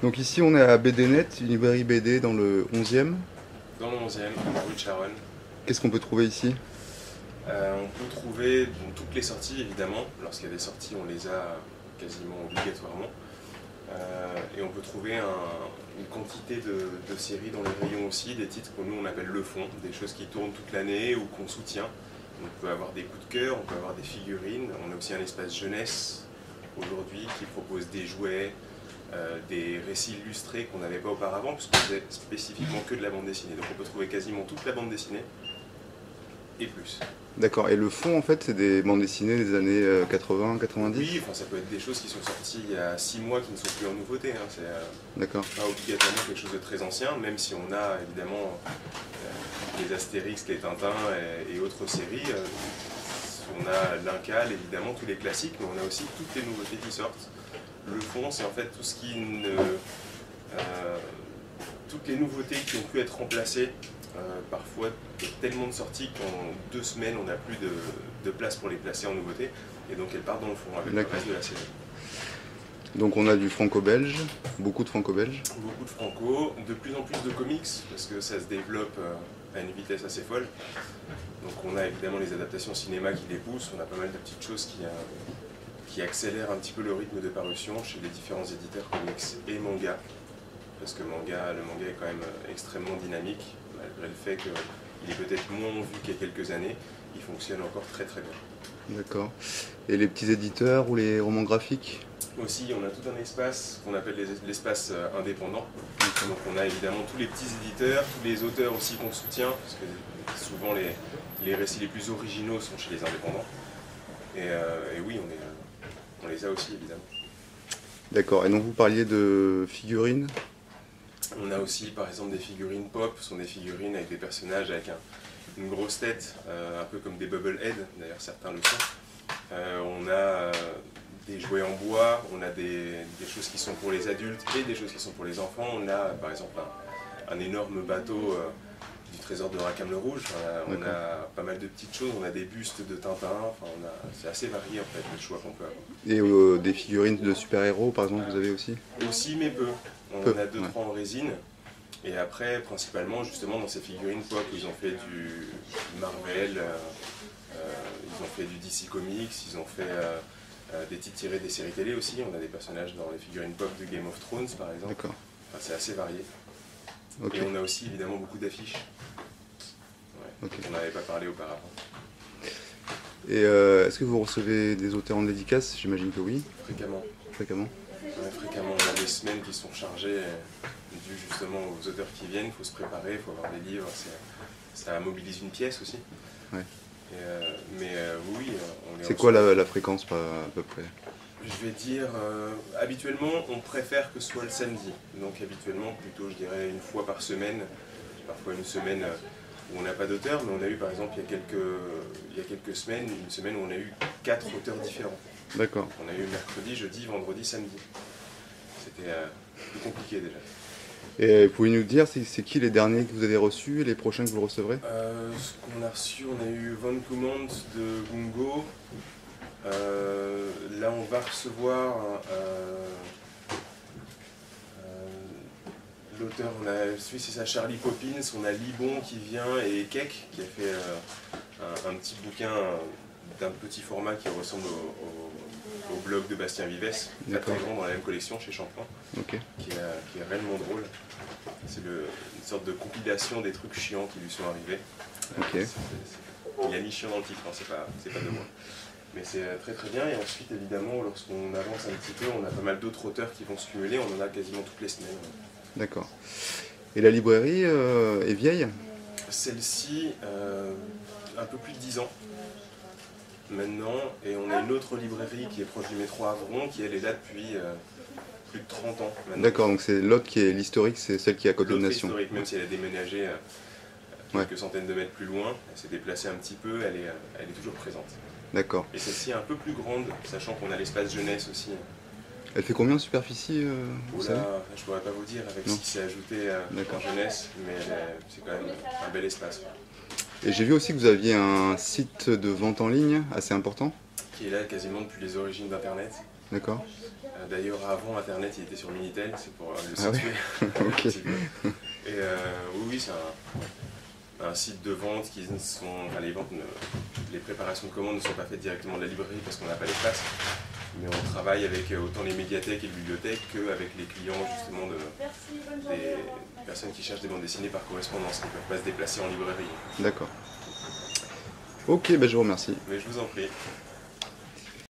Donc ici on est à BDnet, une librairie BD dans le 11e. Dans le 11e, rue de Charonne. Qu'est-ce qu'on peut trouver ici? On peut trouver toutes les sorties évidemment. Lorsqu'il y a des sorties, on les a quasiment obligatoirement. Et on peut trouver une quantité de séries dans les rayons aussi, des titres que nous on appelle le fond, des choses qui tournent toute l'année ou qu'on soutient. On peut avoir des coups de cœur, on peut avoir des figurines. On a aussi un espace jeunesse aujourd'hui qui propose des jouets, des récits illustrés qu'on n'avait pas auparavant, puisqu'on faisait spécifiquement que de la bande dessinée. Donc on peut trouver quasiment toute la bande dessinée et plus. D'accord, et le fond en fait c'est des bandes dessinées des années 80, 90? Oui, enfin, ça peut être des choses qui sont sorties il y a 6 mois qui ne sont plus en nouveauté. Hein. C'est D'accord. pas obligatoirement quelque chose de très ancien, même si on a évidemment les Astérix, les Tintins et autres séries. On a l'Incal, évidemment, tous les classiques, mais on a aussi toutes les nouveautés qui sortent. Le fond, c'est en fait tout ce qui toutes les nouveautés qui ont pu être remplacées. Parfois, il y a tellement de sorties qu'en 2 semaines, on n'a plus de place pour les placer en nouveauté. Et donc, elles partent dans le fond avec le reste de la série. Donc on a du franco-belge, beaucoup de franco-belge. Beaucoup de franco, de plus en plus de comics, parce que ça se développe à une vitesse assez folle. Donc on a évidemment les adaptations cinéma qui les poussent, on a pas mal de petites choses qui accélèrent un petit peu le rythme de parution chez les différents éditeurs comics et manga. Parce que le manga est quand même extrêmement dynamique, malgré le fait qu'il est peut-être moins vu qu'il y a quelques années, il fonctionne encore très très bien. D'accord. Et les petits éditeurs ou les romans graphiques? Aussi, on a tout un espace qu'on appelle l'espace indépendant. Donc on a évidemment tous les petits éditeurs, tous les auteurs aussi qu'on soutient, parce que souvent les récits les plus originaux sont chez les indépendants. Et oui, on les a aussi évidemment. D'accord, et donc vous parliez de figurines? On a aussi par exemple des figurines pop, ce sont des figurines avec des personnages avec une grosse tête, un peu comme des Bubblehead, d'ailleurs certains le sont. On a des jouets en bois, on a des choses qui sont pour les adultes et des choses qui sont pour les enfants. On a par exemple un énorme bateau du trésor de Rackham le Rouge, on a pas mal de petites choses, on a des bustes de Tintin, enfin, c'est assez varié en fait le choix qu'on peut avoir. Et des figurines de super-héros par exemple vous avez aussi? Aussi mais peu, on en a 2-3 en résine. Et après, principalement, justement, dans ces figurines pop, ils ont fait du Marvel, ils ont fait du DC Comics, ils ont fait des titres tirés des séries télé aussi. On a des personnages dans les figurines pop de Game of Thrones, par exemple. D'accord. Enfin, c'est assez varié. Okay. Et on a aussi, évidemment, beaucoup d'affiches. Ouais, okay. On n'avait pas parlé auparavant. Et est-ce que vous recevez des auteurs en dédicace? J'imagine que oui. Fréquemment. Fréquemment. Ouais, fréquemment. On a des semaines qui sont chargées dû justement aux auteurs qui viennent. Il faut se préparer, il faut avoir des livres. Ça mobilise une pièce aussi. Ouais. Mais oui, on est. C'est quoi la fréquence à peu près? Je vais dire, habituellement, on préfère que ce soit le samedi. Donc habituellement, plutôt, je dirais, une fois par semaine. Parfois une semaine où on n'a pas d'auteur, mais on a eu par exemple il y a quelques semaines, une semaine où on a eu 4 auteurs différents. D'accord. On a eu mercredi, jeudi, vendredi, samedi. C'était plus compliqué déjà. Et pouvez-vous nous dire, c'est qui les derniers que vous avez reçus et les prochains que vous recevrez? Ce qu'on a reçu, on a eu Von Command de Bungo. Là, on va recevoir l'auteur, on a suivi, c'est ça, Charlie Poppins, on a Libon qui vient et Keck qui a fait un petit bouquin d'un petit format qui ressemble au blog de Bastien Vives, très grand dans la même collection chez Champlain, qui est réellement drôle. C'est une sorte de compilation des trucs chiants qui lui sont arrivés. Il a mis chiant dans le titre, hein, c'est pas de moi. Mais c'est très très bien, et ensuite évidemment lorsqu'on avance un petit peu, on a pas mal d'autres auteurs qui vont se cumuler, on en a quasiment toutes les semaines. D'accord. Et la librairie est vieille? Celle-ci, un peu plus de 10 ans maintenant, et on a une autre librairie qui est proche du métro Avron, qui elle est là depuis plus de 30 ans maintenant. D'accord, donc c'est l'autre qui est l'historique, c'est celle qui est à côté de Nation. L'historique, même si elle a déménagé quelques centaines de mètres plus loin, elle s'est déplacée un petit peu, elle est toujours présente. D'accord. Et celle-ci est un peu plus grande, sachant qu'on a l'espace jeunesse aussi. Elle fait combien de superficie Je ne pourrais pas vous dire avec ce qui s'est ajouté en jeunesse, mais c'est quand même un bel espace. Et j'ai vu aussi que vous aviez un site de vente en ligne assez important. Qui est là quasiment depuis les origines d'Internet. D'accord. D'ailleurs, avant Internet, il était sur Minitel, c'est pour le Ah situer. ouais. Ok. Et oui, c'est un site de vente qui sont. Enfin, les préparations de commandes ne sont pas faites directement de la librairie parce qu'on n'a pas les places. Mais on travaille avec autant les médiathèques et les bibliothèques qu'avec les clients justement des personnes qui cherchent des bandes dessinées par correspondance, qui ne peuvent pas se déplacer en librairie. D'accord. Ok, bah je vous remercie. Mais je vous en prie.